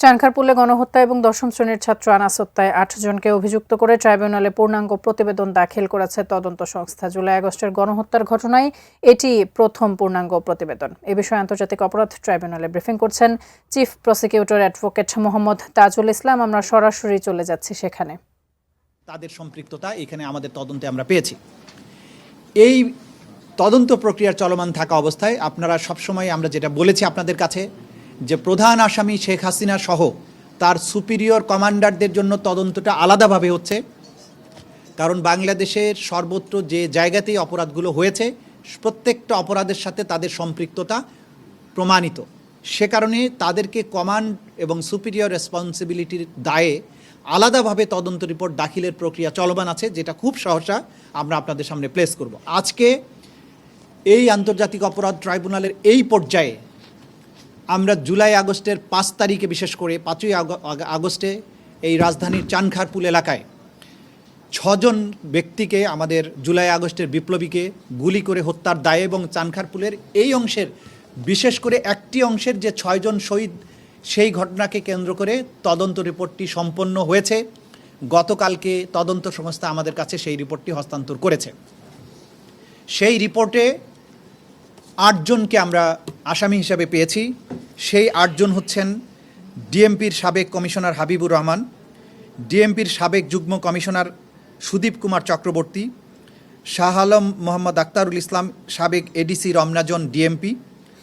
চানখারপুলে গণহত্যা এবং দশম শ্রেণীর ছাত্র আনাস হত্যায় ৮ জনকে অভিযুক্ত করে ট্রাইব্যুনালে পূর্ণাঙ্গ প্রতিবেদন দাখিল করেছে তদন্ত সংস্থা। জুলাই আগস্টের গণহত্যার ঘটনায় এটি প্রথম পূর্ণাঙ্গ প্রতিবেদন। এ বিষয়ে আন্তর্জাতিক অপরাধ ট্রাইব্যুনালে ব্রিফিং করছেন chief prosecutor advocate Mohammad Tajul Islam. আমরা সরাসরি চলে যাচ্ছি সেখানে। তাদের সম্পৃক্ততা এখানে আমাদের তদন্তে আমরা পেয়েছি। এই তদন্ত প্রক্রিয়া চলমান থাকা অবস্থায় আপনারা সবসময় আমরা যেটা বলেছি আপনাদের কাছে যে প্রধান আসামি শেখ হাসিনা সহ তার সুপিরিয়র কমান্ডারদের জন্য তদন্তটা আলাদাভাবে হচ্ছে, কারণ বাংলাদেশের সর্বত্র যে জায়গাতেই অপরাধগুলো হয়েছে প্রত্যেকটা অপরাধের সাথে তাদের সম্পৃক্ততা প্রমাণিত। সে কারণে তাদেরকে কমান্ড এবং সুপিরিয়র রেসপন্সিবিলিটির দায়ে আলাদাভাবে তদন্ত রিপোর্ট দাখিলের প্রক্রিয়া চলমান আছে, যেটা খুব সহসা আমরা আপনাদের সামনে প্লেস করব। আজকে এই আন্তর্জাতিক অপরাধ ট্রাইব্যুনালের এই পর্যায়ে আমরা জুলাই আগস্টের ৫ তারিখে, বিশেষ করে ৫ই আগস্টে এই রাজধানীর চানখারপুল এলাকায় ৬ জন ব্যক্তিকে, আমাদের জুলাই আগস্টের বিপ্লবীকে গুলি করে হত্যার দায়ে এবং চানখারপুলের এই অংশের বিশেষ করে একটি অংশের যে ৬ জন শহীদ, সেই ঘটনাকে কেন্দ্র করে তদন্ত রিপোর্টটি সম্পন্ন হয়েছে। গতকালকে তদন্ত সংস্থা আমাদের কাছে সেই রিপোর্টটি হস্তান্তর করেছে। সেই রিপোর্টে ৮ জনকে আমরা আসামি হিসাবে পেয়েছি। সেই ৮ জন হচ্ছেন ডিএমপির সাবেক কমিশনার হাবিবুর রহমান, ডিএমপির সাবেক যুগ্ম কমিশনার সুদীপ কুমার চক্রবর্তী, শাহ আলম মোহাম্মদ আক্তারুল ইসলাম সাবেক এডিসি রমনাজন ডিএমপি,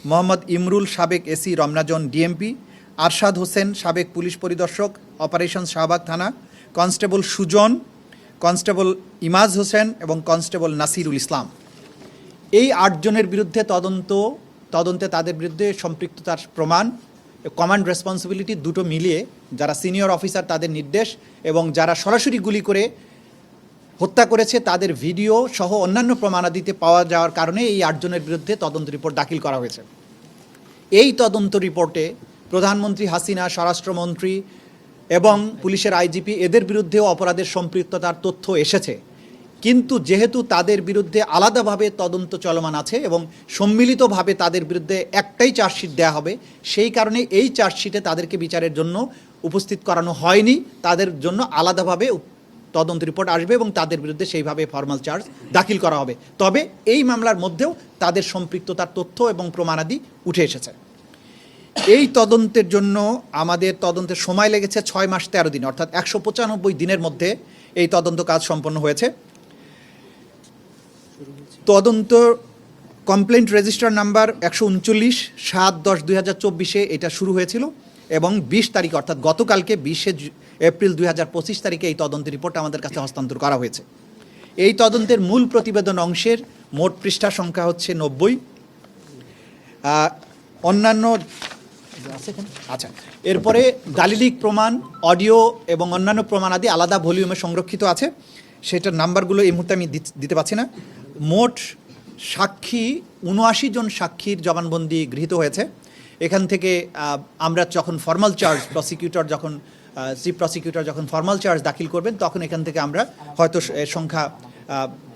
মোহাম্মদ ইমরুল সাবেক এসি রমনাজন ডিএমপি, আরশাদ হোসেন সাবেক পুলিশ পরিদর্শক অপারেশন শাহবাগ থানা, কনস্টেবল সুজন, কনস্টেবল ইমাজ হোসেন এবং কনস্টেবল নাসিরুল ইসলাম। এই ৮ জনের বিরুদ্ধে তদন্তে তাদের বিরুদ্ধে সম্পৃক্ততার প্রমাণ, কমান্ড রেসপন্সিবিলিটি দুটো মিলিয়ে যারা সিনিয়র অফিসার তাদের নির্দেশ এবং যারা সরাসরি গুলি করে হত্যা করেছে তাদের ভিডিও সহ অন্যান্য প্রমাণাদিতে পাওয়া যাওয়ার কারণে এই ৮ জনের বিরুদ্ধে তদন্ত রিপোর্ট দাখিল করা হয়েছে। এই তদন্ত রিপোর্টে প্রধানমন্ত্রী হাসিনা, স্বরাষ্ট্রমন্ত্রী এবং পুলিশের আইজিপি এদের বিরুদ্ধেও অপরাধের সম্পৃক্ততার তথ্য এসেছে, কিন্তু যেহেতু তাদের বিরুদ্ধে আলাদাভাবে তদন্ত চলমান আছে এবং সম্মিলিতভাবে তাদের বিরুদ্ধে একটাই চার্জশিট দেওয়া হবে, সেই কারণে এই চার্জশিটে তাদেরকে বিচারের জন্য উপস্থিত করানো হয়নি। তাদের জন্য আলাদাভাবে তদন্ত রিপোর্ট আসবে এবং তাদের বিরুদ্ধে সেইভাবে ফর্মাল চার্জ দাখিল করা হবে। তবে এই মামলার মধ্যেও তাদের সম্পৃক্ততার তথ্য এবং প্রমাণাদি উঠে এসেছে। এই তদন্তের জন্য আমাদের তদন্তের সময় লেগেছে ৬ মাস ১৩ দিন, অর্থাৎ ১৯৫ দিনের মধ্যে এই তদন্ত কাজ সম্পন্ন হয়েছে। তদন্ত কমপ্লেন্ট রেজিস্টার নাম্বার ১৩৯ ৭/১০/২০২৪ এটা শুরু হয়েছিল এবং ২০ তারিখ অর্থাৎ গতকালকে ২০ এপ্রিল ২০২৫ তারিখে এই তদন্তের রিপোর্ট আমাদের কাছে হস্তান্তর করা হয়েছে। এই তদন্তের মূল প্রতিবেদন অংশের মোট পৃষ্ঠা সংখ্যা হচ্ছে ৯০। অন্যান্য আচ্ছা, এরপরে দালিলিক প্রমাণ, অডিও এবং অন্যান্য প্রমাণাদি আলাদা ভলিউমে সংরক্ষিত আছে, সেটার নাম্বারগুলো এই মুহূর্তে আমি দিতে পারছি না। মোট সাক্ষী ৭৯ জন সাক্ষীর জবানবন্দি গৃহীত হয়েছে। এখান থেকে আমরা যখন ফর্মাল চার্জ চিফ প্রসিকিউটর যখন ফর্মাল চার্জ দাখিল করবেন তখন এখান থেকে আমরা হয়তো সংখ্যা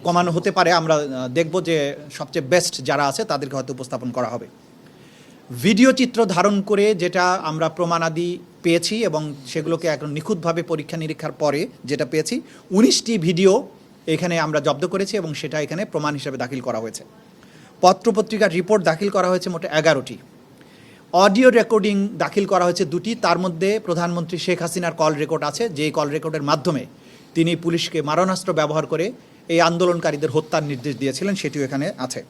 কমানো হতে পারে। আমরা দেখব যে সবচেয়ে বেস্ট যারা আছে তাদেরকে হয়তো উপস্থাপন করা হবে। ভিডিও চিত্র ধারণ করে যেটা আমরা প্রমাণাদি পেয়েছি এবং সেগুলোকে এখন নিখুঁতভাবে পরীক্ষা নিরীক্ষার পরে যেটা পেয়েছি, ১৯টি ভিডিও এখানে আমরা জব্দ করেছি এবং সেটা এখানে প্রমাণ হিসেবে দাখিল করা হয়েছে। পত্রপত্রিকার রিপোর্ট দাখিল করা হয়েছে মোট ১১টি। অডিও রেকর্ডিং দাখিল করা হয়েছে ২টি, তার মধ্যে প্রধানমন্ত্রী শেখ হাসিনার কল রেকর্ড আছে, যেই কল রেকর্ডের মাধ্যমে তিনি পুলিশকে মারণাস্ত্র ব্যবহার করে এই আন্দোলনকারীদের হত্যার নির্দেশ দিয়েছিলেন, সেটিও এখানে আছে।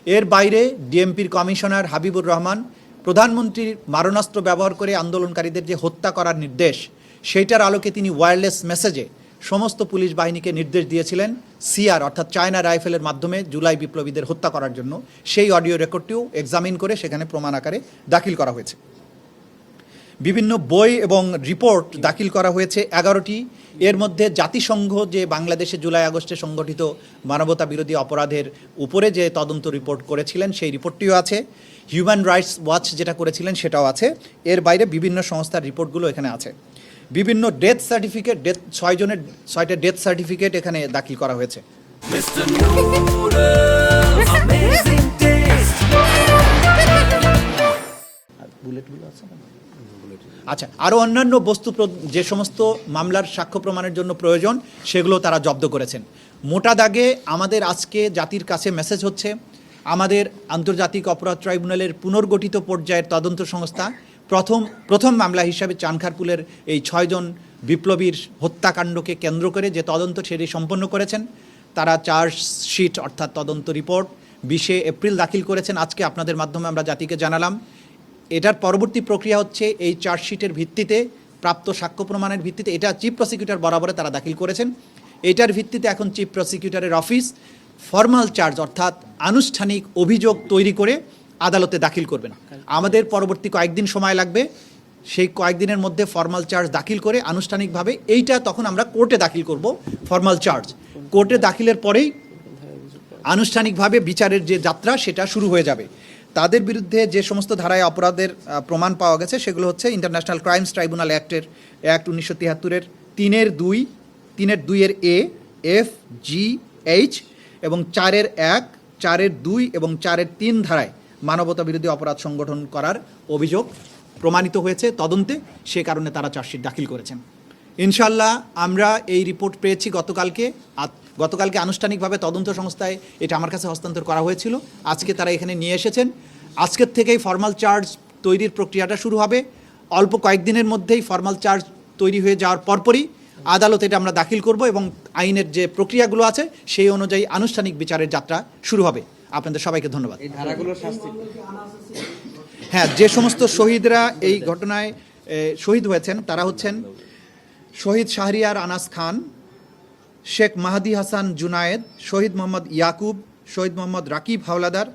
এর বাইরে ডিএমপির কমিশনার হাবিবুর রহমান প্রধানমন্ত্রীর মারণাস্ত্র ব্যবহার করে আন্দোলনকারীদের যে হত্যা করার নির্দেশ, সেইটার আলোকে তিনি ওয়্যারলেস মেসেজে সমস্ত পুলিশ বাহিনীকে নির্দেশ দিয়েছিলেন সিআর অর্থাৎ চায়না রাইফেলের মাধ্যমে জুলাই বিপ্লবীদের হত্যা করার জন্য। সেই অডিও রেকর্ডটিও এক্সামিন করে সেখানে প্রমাণ আকারে দাখিল করা হয়েছে। বিভিন্ন বই এবং রিপোর্ট দাখিল করা হয়েছে ১১টি। এর মধ্যে জাতিসংঘ যে বাংলাদেশে জুলাই আগস্টে সংগঠিত মানবতা বিরোধী অপরাধের উপরে যে তদন্ত রিপোর্ট করেছিলেন সেই রিপোর্টটিও আছে। হিউম্যান রাইটস ওয়াচ যেটা করেছিলেন সেটাও আছে। এর বাইরে বিভিন্ন সংস্থার রিপোর্টগুলো এখানে আছে। বিভিন্ন ডেথ সার্টিফিকেট, ৬ জনের ৬টা ডেথ সার্টিফিকেট এখানে দাখিল করা হয়েছে। বুলেটগুলো আছে না? আচ্ছা, আরও অন্যান্য যে সমস্ত মামলার সাক্ষ্য প্রমাণের জন্য প্রয়োজন সেগুলো তারা জব্দ করেছেন। মোটা দাগে আমাদের আজকে জাতির কাছে মেসেজ হচ্ছে, আমাদের আন্তর্জাতিক অপরাধ ট্রাইব্যুনালের পুনর্গঠিত পর্যায়ের তদন্ত সংস্থা প্রথম মামলা হিসাবে চানখারপুলের এই 6 জন বিপ্লবীর হত্যাকাণ্ডকে কেন্দ্র করে যে তদন্ত সেটি সম্পন্ন করেছেন। তারা চার্জশিট অর্থাৎ তদন্ত রিপোর্ট 20 এপ্রিল দাখিল করেছেন। আজকে আপনাদের মাধ্যমে আমরা জাতিকে জানালাম। এটার পরবর্তী প্রক্রিয়া হচ্ছে এই চার্জশিটের ভিত্তিতে, প্রাপ্ত সাক্ষ্য প্রমাণের ভিত্তিতে, এটা চিফ প্রসিকিউটর বরাবরে তারা দাখিল করেছেন। এটার ভিত্তিতে এখন চিফ প্রসিকিউটরের অফিস ফর্মাল চার্জ অর্থাৎ আনুষ্ঠানিক অভিযোগ তৈরি করে আদালতে দাখিল করবেন। আমাদের পরবর্তী কয়েকদিন সময় লাগবে। সেই কয়েকদিনের মধ্যে ফর্মাল চার্জ দাখিল করে আনুষ্ঠানিকভাবে এইটা তখন আমরা কোর্টে দাখিল করব। ফর্মাল চার্জ কোর্টে দাখিলের পরেই আনুষ্ঠানিকভাবে বিচারের যে যাত্রা সেটা শুরু হয়ে যাবে। তাদের বিরুদ্ধে যে সমস্ত ধারায় অপরাধের প্রমাণ পাওয়া গেছে সেগুলো হচ্ছে ইন্টারন্যাশনাল ক্রাইমস ট্রাইব্যুনাল অ্যাক্ট 1973-এর 3-এর এ, এফ, জি, এইচ এবং 4-1, 4-2 এবং 4-3 ধারায় মানবতা বিরোধী অপরাধ সংগঠন করার অভিযোগ প্রমাণিত হয়েছে তদন্তে। সে কারণে তারা চার্জশিট দাখিল করেছেন। ইনশাল্লাহ আমরা এই রিপোর্ট পেয়েছি গতকালকে আনুষ্ঠানিকভাবে তদন্ত সংস্থায় এটা আমার কাছে হস্তান্তর করা হয়েছিল। আজকে তারা এখানে নিয়ে এসেছেন। আজকের থেকেই ফর্মাল চার্জ তৈরির প্রক্রিয়াটা শুরু হবে। অল্প কয়েকদিনের মধ্যেই ফর্মাল চার্জ তৈরি হয়ে যাওয়ার পরপরই আদালতে এটা আমরা দাখিল করব এবং আইনের যে প্রক্রিয়াগুলো আছে সেই অনুযায়ী আনুষ্ঠানিক বিচারের যাত্রা শুরু হবে। আপনাদের সবাইকে ধন্যবাদ। হ্যাঁ, যে সমস্ত শহীদরা এই ঘটনায় শহীদ হয়েছেন তারা হচ্ছেন শহীদ শাহরিয়ার আনাস খান, শেখ মাহাদি হাসান জুনায়েদ, শহীদ মোহাম্মদ ইয়াকুব, শহীদ মোহাম্মদ রাকিব হাওলাদার,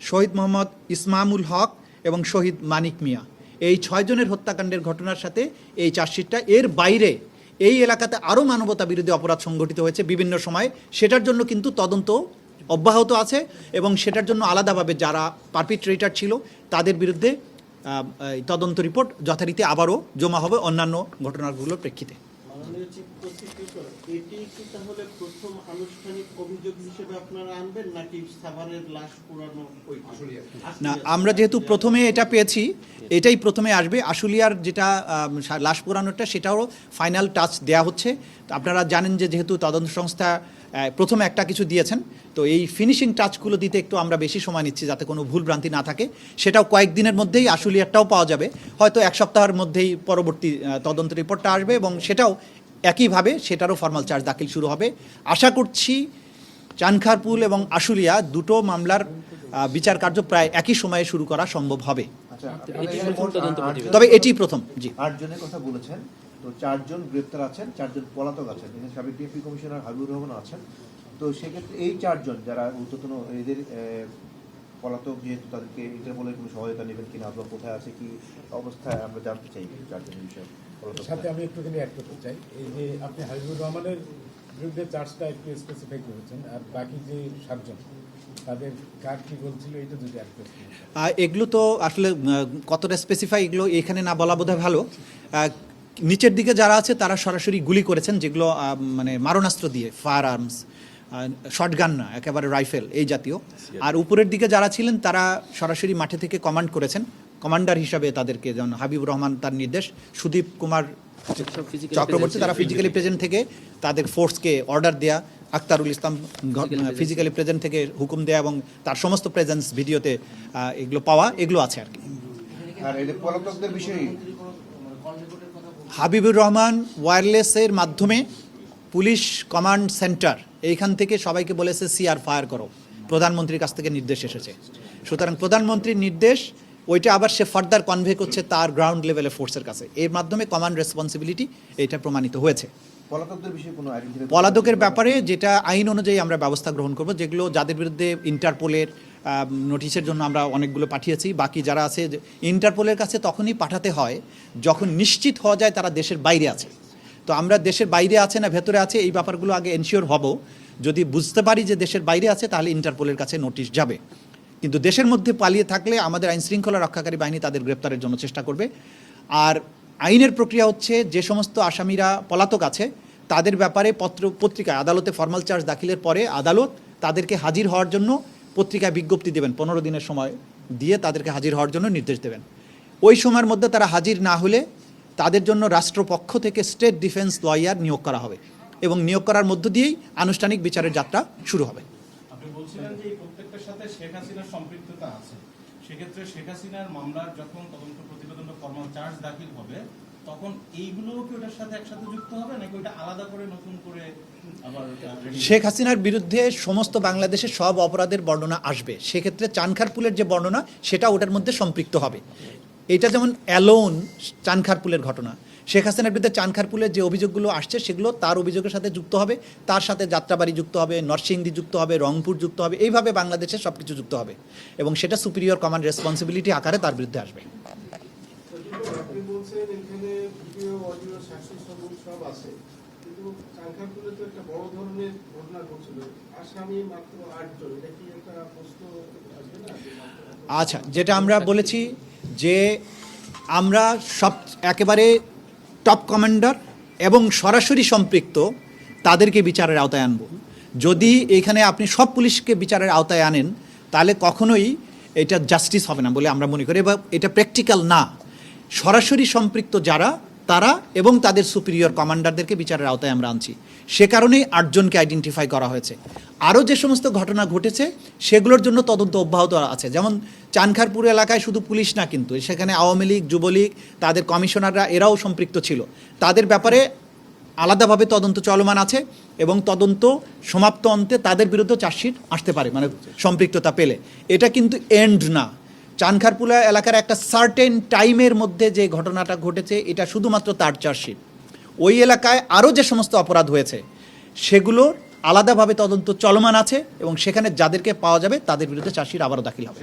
শহীদ মোহাম্মদ ইসমামুল হক এবং শহীদ মানিক মিয়া। এই 6 জনের হত্যাকাণ্ডের ঘটনার সাথে এই চার্জশিটটা, এর বাইরে এই এলাকাতে আরও মানবতা বিরোধী অপরাধ সংঘটিত হয়েছে বিভিন্ন সময়, সেটার জন্য কিন্তু তদন্ত অব্যাহত আছে এবং সেটার জন্য আলাদাভাবে যারা পারপিট্রেটর ছিল তাদের বিরুদ্ধে তদন্ত রিপোর্ট যথারীতি আবারও জমা হবে অন্যান্য ঘটনাগুলোর প্রেক্ষিতে। এটি কি তাহলে প্রথম আনুষ্ঠানিক অভিযোগ হিসেবে আপনারা আনবেন নাকি সাভারের লাশ পোড়ানো? না, আমরা যেহেতু প্রথমে এটা পেয়েছি, এটাই প্রথমে আসবে। আশুলিয়ার যেটা লাশ পোড়ানোটা সেটাও ফাইনাল টাচ দেয়া হচ্ছে। আপনারা জানেন যে যেহেতু তদন্ত সংস্থা প্রথমে একটা কিছু দিয়েছেন, তো এই ফিনিশিং টাচগুলো দিতে একটু আমরা বেশি সময় নিচ্ছি যাতে কোনো ভুল ভ্রান্তি না থাকে। সেটাও কয়েকদিনের মধ্যেই আশুলিয়ারটাও পাওয়া যাবে, হয়তো 1 সপ্তাহের মধ্যেই পরবর্তী তদন্ত রিপোর্টটা আসবে এবং সেটাও একইভাবে সেটারও ফর্মাল চার্জ দাখিল শুরু হবে। আশা করছি চানখারপুল এবং আশুলিয়া দুটো মামলার বিচার কার্য প্রায় একই সময়ে শুরু করা সম্ভব হবে। তবে এটি প্রথম। জি, 8 জনের কথা বলেছেন, তো 4 জন গ্রেপ্তার আছেন, 4 জন পলাতক আছেন, এখানে সাবেক ডিএমপি কমিশনার হাবিবুর রহমান আছেন। তো সেক্ষেত্রে এই 4 জন যারা ঊর্ধ্বতন এদের পলাতক, যেহেতু তাদেরকে ইন্টারপোলের কোনো সহায়তা নেবেন কিনা অথবা কোথায় আছে কি অবস্থায়, আমরা জানতে চাই 4 জনের বিষয়ে। সাথে আমি একটুখানি অ্যাড করতে চাই, এই যে আপনি হাবিবুর রহমানের বিরুদ্ধে চার্জটা একটু স্পেসিফাই করেছেন, আর বাকি যে 7 জন তাদের কার কি বলছিল এটা যদি অ্যাড করতে। এগুলো তো আসলে কতটা স্পেসিফাই এগুলো এখানে না বলা বোধহয় ভালো। নিচের দিকে যারা আছে তারা সরাসরি গুলি করেছেন, যেগুলো মানে মারণাস্ত্র দিয়ে, ফায়ার আর্মস, শটগান না, একেবারে রাইফেল এই জাতীয়। আর উপরের দিকে যারা ছিলেন তারা সরাসরি মাঠে থেকে কমান্ড করেছেন, কমান্ডার হিসাবে তাদেরকে, যেমন হাবিবুর রহমান তার নির্দেশ, সুদীপ কুমার চক্রবর্তী তারা ফিজিক্যালি প্রেজেন্ট থেকে তাদের ফোর্সকে অর্ডার দেয়া, আক্তারুল ইসলাম ফিজিক্যালি প্রেজেন্ট থেকে হুকুম দেয়া এবং তার সমস্ত প্রেজেন্স ভিডিওতে এগুলো পাওয়া, এগুলো আছে আর কি। আর এদের পলাতকদের বিষয়ে হাবিবুর রহমান ওয়্যারলেসের মাধ্যমে পুলিশ কমান্ড সেন্টার এইখান থেকে সবাইকে বলেছে সিআর ফায়ার করো, প্রধানমন্ত্রীর কাছ থেকে নির্দেশ এসেছে। সুতরাং প্রধানমন্ত্রীর নির্দেশ ওইটা আবার সে ফার্দার কনভে করছে তার গ্রাউন্ড লেভেলের ফোর্সের কাছে, এর মাধ্যমে কমান্ড রেসপন্সিবিলিটি এটা প্রমাণিত হয়েছে। পলাতকদের বিষয়ে কোনো আইডেন্টিফাই, পলাতকের ব্যাপারে যেটা আইন অনুযায়ী আমরা ব্যবস্থা গ্রহণ করব, যেগুলো যাদের বিরুদ্ধে ইন্টারপোলের নোটিশের জন্য আমরা অনেকগুলো পাঠিয়েছি, বাকি যারা আছে ইন্টারপোলের কাছে তখনই পাঠাতে হয় যখন নিশ্চিত হওয়া যায় তারা দেশের বাইরে আছে। তো আমরা দেশের বাইরে আছে না ভেতরে আছে এই ব্যাপারগুলো আগে এনশিওর হব। যদি বুঝতে পারি যে দেশের বাইরে আছে তাহলে ইন্টারপোলের কাছে নোটিশ যাবে, কিন্তু দেশের মধ্যে পালিয়ে থাকলে আমাদের আইন শৃঙ্খলা রক্ষাকারী বাহিনী তাদের গ্রেপ্তারের জন্য চেষ্টা করবে। আর আইনের প্রক্রিয়া হচ্ছে যে সমস্ত আসামিরা পলাতক আছে তাদের ব্যাপারে পত্রিকায় আদালতে ফর্মাল চার্জ দাখিলের পরে আদালত তাদেরকে হাজির হওয়ার জন্য পত্রিকায় বিজ্ঞপ্তি দেবেন, 15 দিনের সময় দিয়ে তাদেরকে হাজির হওয়ার জন্য নির্দেশ দেবেন। ওই সময়ের মধ্যে তারা হাজির না হলে তাদের জন্য রাষ্ট্রপক্ষ থেকে স্টেট ডিফেন্স লয়ার নিয়োগ করা হবে এবং নিয়োগ করার মধ্য দিয়েই আনুষ্ঠানিক বিচারের যাত্রা শুরু হবে। আপনি বলছিলেন যে এই প্রত্যেকটার সাথে শেখ হাসিনার সম্পৃক্ততা আছে, সেক্ষেত্রে শেখ হাসিনার মামলার যখন তদন্ত প্রতিবেদন বা ফরমাল চার্জ দাখিল হবে তখন এইগুলোও কি ওটার সাথে একসাথে যুক্ত হবে নাকি ওটা আলাদা করে নতুন করে আবার শেখ হাসিনার বিরুদ্ধে সমস্ত বাংলাদেশের সব অপরাধের বর্ণনা আসবে, সেক্ষেত্রে চানখারপুলের যে বর্ণনা সেটা ওটার মধ্যে সম্পৃক্ত হবে। এটা যেমন অ্যালোন চানখারপুলের ঘটনা, শেখ হাসিনার বিরুদ্ধে চানখারপুলের যে অভিযোগগুলো আসছে সেগুলো তার অভিযোগের সাথে যুক্ত হবে, তার সাথে যাত্রাবাড়ি যুক্ত হবে, নরসিংদী যুক্ত হবে, রংপুর যুক্ত হবে, এইভাবে বাংলাদেশের সব কিছু যুক্ত হবে এবং সেটা সুপিরিয়র কমান্ড রেসপন্সিবিলিটি আকারে তার বিরুদ্ধে আসবে। আপনি বলছেন এখানে ভিডিও অডিও সাক্ষী সবুজ সব আছে, কিন্তু চাঙ্কারপুরে তো একটা বড় ধরনের ঘটনা ঘটছিল, আসামি মাত্র 8 জন, এটা কি একটা প্রশ্ন আসবে না? আচ্ছা, যেটা আমরা বলেছি যে আমরা সব একেবারে টপ কমান্ডার এবং সরাসরি সম্পৃক্ত তাদেরকে বিচারের আওতায় আনব। যদি এখানে আপনি সব পুলিশকে বিচারের আওতায় আনেন তাহলে কখনোই এটা জাস্টিস হবে না বলে আমরা মনে করি, বা এটা প্র্যাকটিক্যাল না। সরাসরি সম্পৃক্ত যারা তারা এবং তাদের সুপিরিয়র কমান্ডারদেরকে বিচারের আওতায় আমরা আনছি, সে কারণেই 8 জনকে আইডেন্টিফাই করা হয়েছে। আরও যে সমস্ত ঘটনা ঘটেছে সেগুলোর জন্য তদন্ত অব্যাহত আছে, যেমন চানখারপুর এলাকায় শুধু পুলিশ না, কিন্তু সেখানে আওয়ামী লীগ, যুবলীগ, তাদের কমিশনাররা এরাও সম্পৃক্ত ছিল, তাদের ব্যাপারে আলাদাভাবে তদন্ত চলমান আছে এবং তদন্ত সমাপ্ত অন্তে তাদের বিরুদ্ধে চার্জশিট আসতে পারে, মানে সম্পৃক্ততা পেলে। এটা কিন্তু এন্ড না। চানখারপুলা এলাকার একটা সার্টেন টাইমের মধ্যে যে ঘটনাটা ঘটেছে এটা শুধুমাত্র তার চার্জশিট। ওই এলাকায় আরও যে সমস্ত অপরাধ হয়েছে সেগুলোর আলাদাভাবে তদন্ত চলমান আছে এবং সেখানে যাদেরকে পাওয়া যাবে তাদের বিরুদ্ধে চার্জশিট আবারও দাখিল হবে।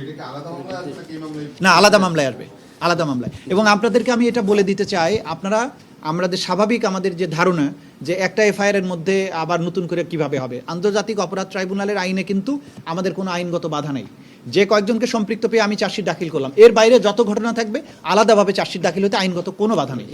না, আলাদা মামলায় আসবে, আলাদা মামলায়। এবং আপনাদেরকে আমি এটা বলে দিতে চাই, আপনারা আমাদের স্বাভাবিক আমাদের যে ধারণা যে একটা এফআইআরের মধ্যে আবার নতুন করে কিভাবে হবে, আন্তর্জাতিক অপরাধ ট্রাইব্যুনালের আইনে কিন্তু আমাদের কোনো আইনগত বাধা নেই। যে কয়েকজনকে সম্পৃক্ত পেয়ে আমি চার্জশিট দাখিল করলাম, এর বাইরে যত ঘটনা থাকবে আলাদাভাবে চার্জশিট দাখিল হতে আইনগত কোনো বাধা নেই।